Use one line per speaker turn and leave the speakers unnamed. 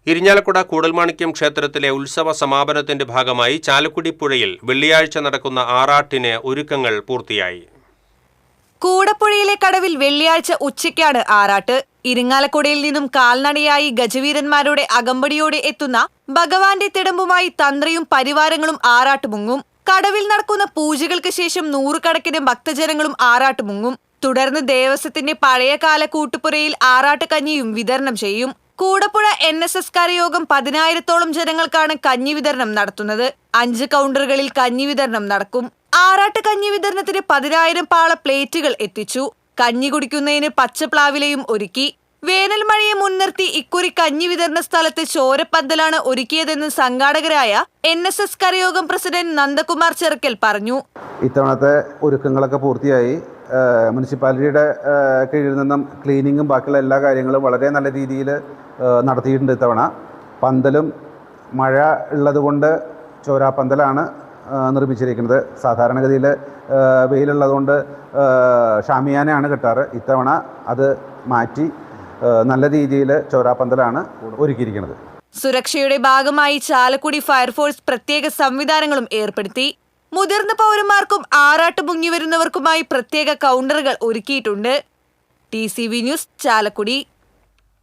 ഇരിഞ്ഞാലക്കുട കൂടൽമാണിക്യം ക്ഷേത്രത്തിലെ ഉത്സവ സമാപനത്തിന്റെ ഭാഗമായി ചാലക്കുടി പുഴയിൽ വെള്ളിയാഴ്ച നടക്കുന്ന ആറാട്ടിന് ഒരുക്കങ്ങൾ പൂർത്തിയായി.
കൂടപ്പുഴയിലെ കടവിൽ വെള്ളിയാഴ്ച ഉച്ചയ്ക്കാണ് ആറാട്ട്. ഇരിങ്ങാലക്കുടയിൽ നിന്നും കാൽനടയായി ഗജവീരന്മാരുടെ അകമ്പടിയോടെ എത്തുന്ന ഭഗവാന്റെ തിടമ്പുമായി തന്ത്രിയും പരിവാരങ്ങളും ആറാട്ട് മുങ്ങും. കടവിൽ നടക്കുന്ന പൂജകൾക്ക് ശേഷം നൂറുകണക്കിന് ഭക്തജനങ്ങളും ആറാട്ട് മുങ്ങും. തുടർന്ന് ദേവസ്വത്തിന്റെ പഴയകാല കൂട്ടുപുരയിൽ ആറാട്ട് കഞ്ഞിയും വിതരണം ചെയ്യും. കൂടപ്പുഴ NSS കരയോഗം 10,000-ഓളം ജനങ്ങൾക്കാണ് കഞ്ഞി വിതരണം നടത്തുന്നത്. 5 കൗണ്ടറുകളിൽ കഞ്ഞി വിതരണം നടക്കും. ആറാട്ട് കഞ്ഞി വിതരണത്തിന് 10,000 പാള പ്ലേറ്റുകൾ എത്തിച്ചു. കഞ്ഞി കുടിക്കുന്നതിന് പച്ചപ്ലാവിലയും ഒരുക്കി. വേനൽ മഴയെ മുൻനിർത്തി ഇക്കുറി കഞ്ഞി വിതരണ സ്ഥലത്ത് ചോരപ്പന്തലാണ് ഒരുക്കിയതെന്ന് സംഘാടകരായ NSS കരയോഗം പ്രസിഡന്റ് നന്ദകുമാർ ചെറുക്കൽ പറഞ്ഞു.
ഇത്തവണത്തെ ഒരുക്കങ്ങളൊക്കെ പൂർത്തിയായി. മുനിസിപ്പാലിറ്റിയുടെ കീഴിൽ നിന്നും ക്ലീനിങ്ങും ബാക്കിയുള്ള എല്ലാ കാര്യങ്ങളും വളരെ നല്ല രീതിയിൽ നടത്തിയിട്ടുണ്ട്. ഇത്തവണ പന്തലും മഴ ഉള്ളതുകൊണ്ട് ചോരാപ്പന്തലാണ് നിർമ്മിച്ചിരിക്കുന്നത്. സാധാരണഗതിയിൽ വെയിലുള്ളതുകൊണ്ട് ഷാമിയാനയാണ് കിട്ടാറ്. ഇത്തവണ അത് മാറ്റി നല്ല രീതിയിൽ ചോരാപ്പന്തലാണ് ഒരുക്കിയിരിക്കുന്നത്.
സുരക്ഷയുടെ ഭാഗമായി ചാലക്കുടി ഫയർഫോഴ്സ് പ്രത്യേക സംവിധാനങ്ങളും ഏർപ്പെടുത്തി. മുതിർന്ന പൗരന്മാർക്കും ആറാട്ട് മുങ്ങി വരുന്നവർക്കുമായി പ്രത്യേക കൗണ്ടറുകൾ ഒരുക്കിയിട്ടുണ്ട്. TCV news, Chalakudy.